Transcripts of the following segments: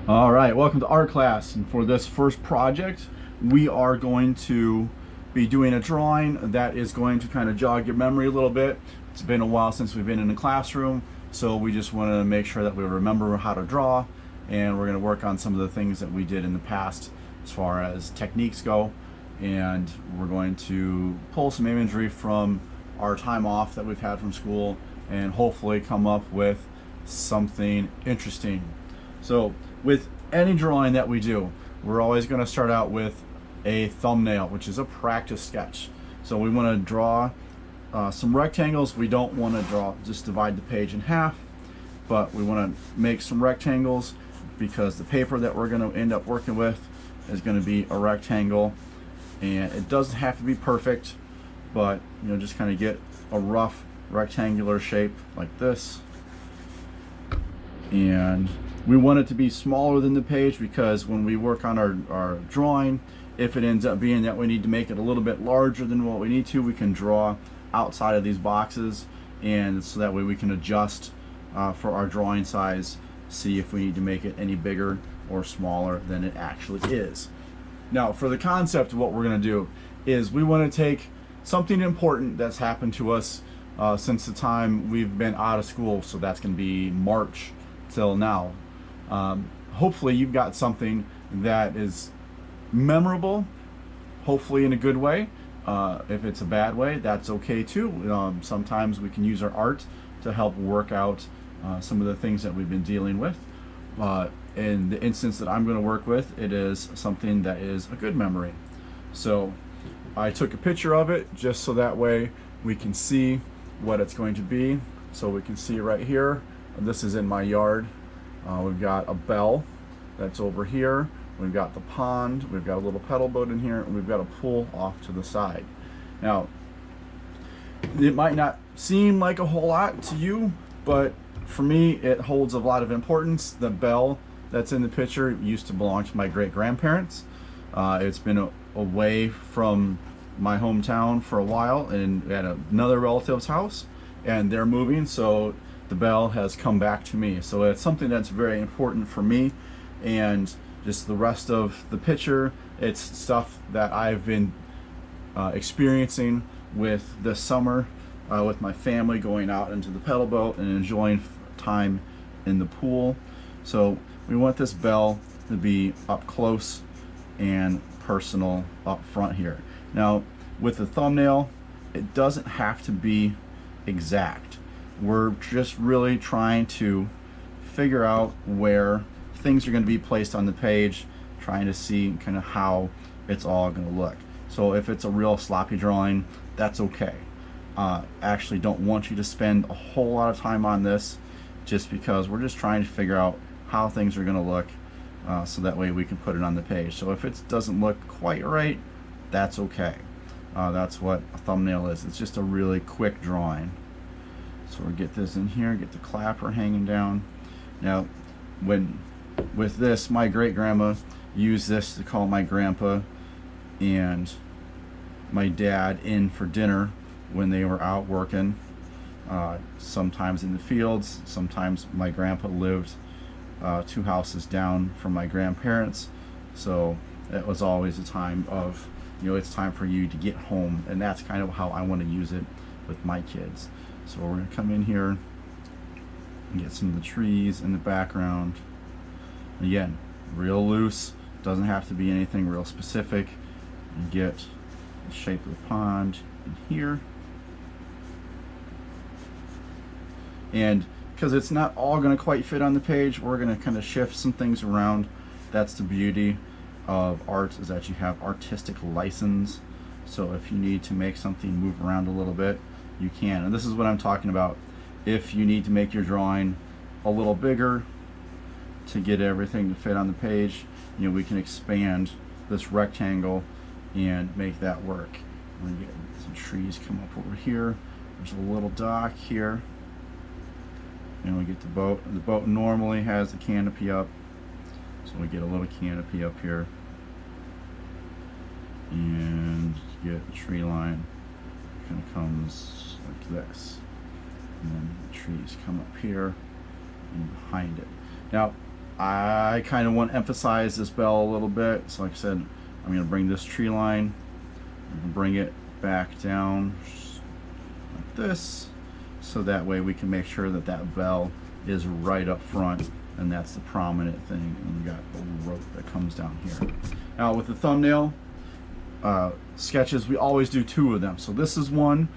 All right, welcome to art class. And for this first project, we are going to be doing a drawing that is going to kind of jog your memory a little bit. It's been a while since we've been in the classroom, so we just want to make sure that we remember how to draw, and we're going to work on some of the things that we did in the past as far as techniques go. And we're going to pull some imagery from our time off that we've had from school and hopefully come up with something interesting. So with any drawing that we do, we're always going to start out with a thumbnail, which is a practice sketch. So we want to draw some rectangles. We don't want to just divide the page in half, but we want to make some rectangles because the paper that we're going to end up working with is going to be a rectangle, and it doesn't have to be perfect, but just kind of get a rough rectangular shape like this. And we want it to be smaller than the page because when we work on our drawing, if it ends up being that we need to make it a little bit larger than what we need to, we can draw outside of these boxes, and so that way we can adjust for our drawing size, see if we need to make it any bigger or smaller than it actually is. Now, for the concept, what we're going to do is we want to take something important that's happened to us since the time we've been out of school, so that's going to be March till now. Hopefully you've got something that is memorable, hopefully in a good way. If it's a bad way, that's okay too. Sometimes we can use our art to help work out some of the things that we've been dealing with. In the instance that I'm going to work with, it is something that is a good memory. So I took a picture of it just so that way we can see what it's going to be. So we can see right here, this is in my yard. We've got a bell that's over here. We've got the pond. We've got a little pedal boat in here, and we've got a pool off to the side. Now, it might not seem like a whole lot to you, but for me, it holds a lot of importance. The bell that's in the picture used to belong to my great-grandparents. It's been away from my hometown for a while and at another relative's house, and they're moving, so the bell has come back to me. So it's something that's very important for me. And just the rest of the picture, it's stuff that I've been experiencing with this summer with my family, going out into the pedal boat and enjoying time in the pool. So we want this bell to be up close and personal up front here. Now with the thumbnail, it doesn't have to be exact. We're just really trying to figure out where things are going to be placed on the page, trying to see kind of how it's all going to look. So if it's a real sloppy drawing, that's okay. Actually don't want you to spend a whole lot of time on this, just because we're just trying to figure out how things are going to look, so that way we can put it on the page. So if it doesn't look quite right, that's okay. That's what a thumbnail is. It's just a really quick drawing. So we'll get this in here, get the clapper hanging down. Now, with this, my great-grandma used this to call my grandpa and my dad in for dinner when they were out working, sometimes in the fields. Sometimes my grandpa lived 2 houses down from my grandparents, so it was always a time of, it's time for you to get home, and that's kind of how I want to use it with my kids. So we're going to come in here and get some of the trees in the background. Again, real loose, doesn't have to be anything real specific. And get the shape of the pond in here. And because it's not all going to quite fit on the page, we're going to kind of shift some things around. That's the beauty of art, is that you have artistic license. So if you need to make something move around a little bit, you can. And this is what I'm talking about. If you need to make your drawing a little bigger to get everything to fit on the page, we can expand this rectangle and make that work. We're gonna get some trees come up over here. There's a little dock here, and we get the boat. The boat normally has a canopy up, so we get a little canopy up here, and get the tree line kind of comes like this, and then the trees come up here and behind it. Now I kind of want to emphasize this bell a little bit. So like I said, I'm going to bring this tree line, bring it back down like this, so that way we can make sure that that bell is right up front, and that's the prominent thing. And we got a rope that comes down here. Now with the thumbnail sketches, we always do 2 of them. So this is one.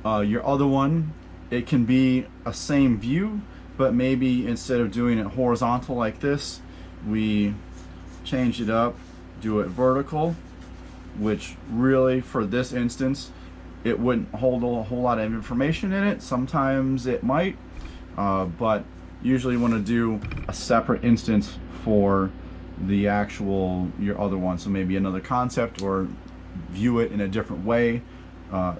Your other one, it can be a same view, but maybe instead of doing it horizontal like this, we change it up, do it vertical, which really for this instance, it wouldn't hold a whole lot of information in it. Sometimes it might, but usually you want to do a separate instance for the actual, your other one. So maybe another concept, or view it in a different way,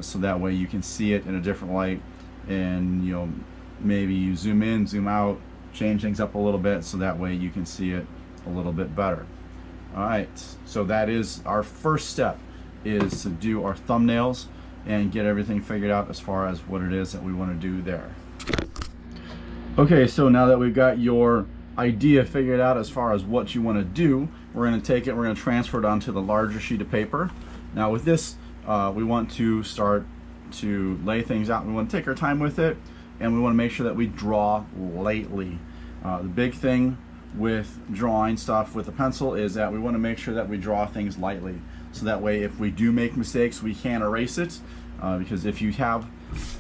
so that way you can see it in a different light, and you know, maybe you zoom in, zoom out, change things up a little bit, so that way you can see it a little bit better. All right, so that is our first step, is to do our thumbnails and get everything figured out as far as what it is that we want to do there. Okay, so now that we've got your idea figured out as far as what you want to do, we're going to take it, we're going to transfer it onto the larger sheet of paper. Now with this, we want to start to lay things out. We want to take our time with it, and we want to make sure that we draw lightly. The big thing with drawing stuff with a pencil is that we want to make sure that we draw things lightly, so that way if we do make mistakes, we can erase it, because if you have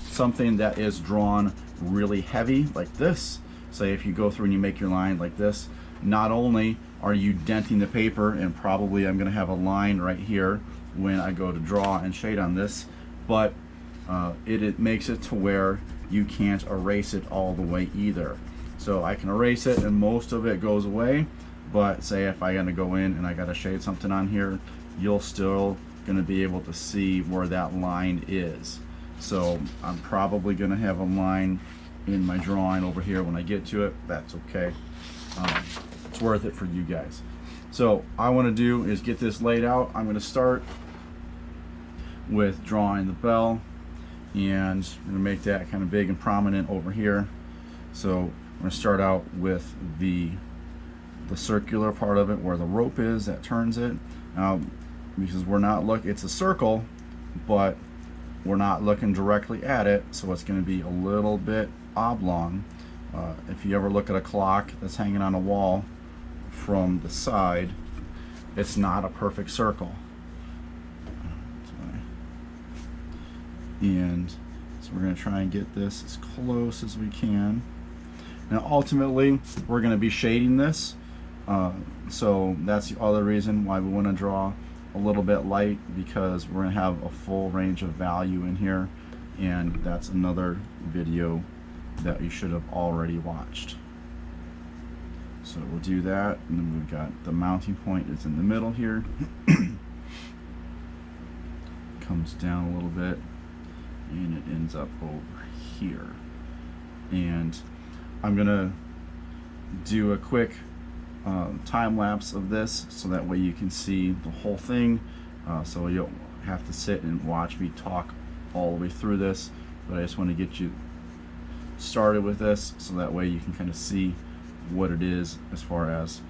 something that is drawn really heavy like this, say if you go through and you make your line like this, not only are you denting the paper, and probably I'm going to have a line right here when I go to draw and shade on this, but it makes it to where you can't erase it all the way either. So I can erase it and most of it goes away, but say if I gotta go in and I gotta shade something on here, you'll still gonna be able to see where that line is. So I'm probably gonna have a line in my drawing over here when I get to it. That's okay. It's worth it for you guys. So I want to do is get this laid out. I'm going to start with drawing the bell, and I'm going to make that kind of big and prominent over here. So I'm going to start out with the circular part of it where the rope is that turns it. Now, because we're not it's a circle, but we're not looking directly at it, so it's going to be a little bit oblong. If you ever look at a clock that's hanging on a wall from the side, it's not a perfect circle. And so we're going to try and get this as close as we can. Now ultimately we're going to be shading this, so that's the other reason why we want to draw a little bit light, because we're going to have a full range of value in here, and that's another video that you should have already watched. So we'll do that, and then we've got the mounting point is in the middle here. Comes down a little bit and it ends up over here. And I'm gonna do a quick time lapse of this, so that way you can see the whole thing, so you don't have to sit and watch me talk all the way through this, but I just want to get you started with this, so that way you can kind of see what it is as far as,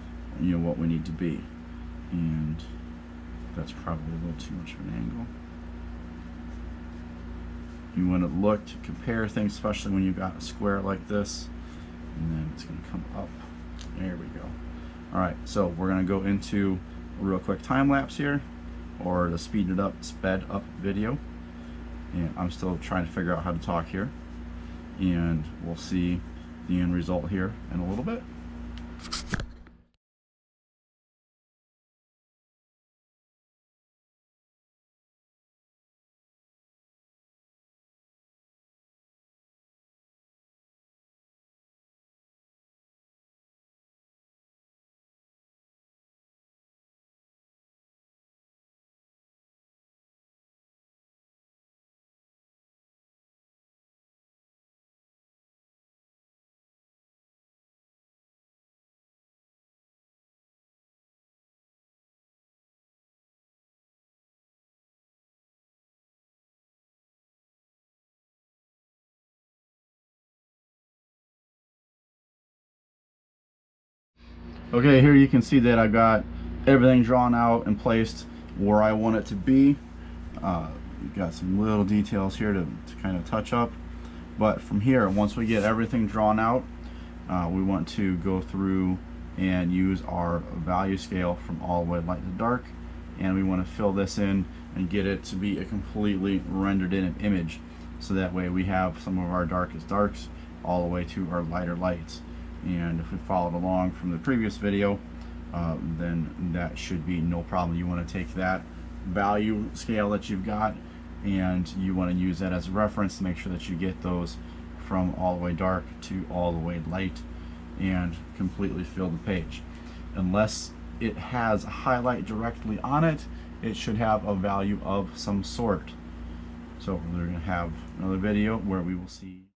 you know, what we need to be. And that's probably a little too much of an angle. You want to look to compare things, especially when you've got a square like this, and then it's going to come up. There we go. All right, so we're going to go into a real quick time lapse here, or the sped up video, and I'm still trying to figure out how to talk here, and we'll see the end result here in a little bit. Okay, here you can see that I got everything drawn out and placed where I want it to be. We've got some little details here to kind of touch up. But from here, once we get everything drawn out, we want to go through and use our value scale from all the way light to dark, and we want to fill this in and get it to be a completely rendered in image, so that way we have some of our darkest darks all the way to our lighter lights. And if we followed along from the previous video, then that should be no problem. You want to take that value scale that you've got and you want to use that as a reference to make sure that you get those from all the way dark to all the way light and completely fill the page. Unless it has a highlight directly on it, it should have a value of some sort. So we're going to have another video where we will see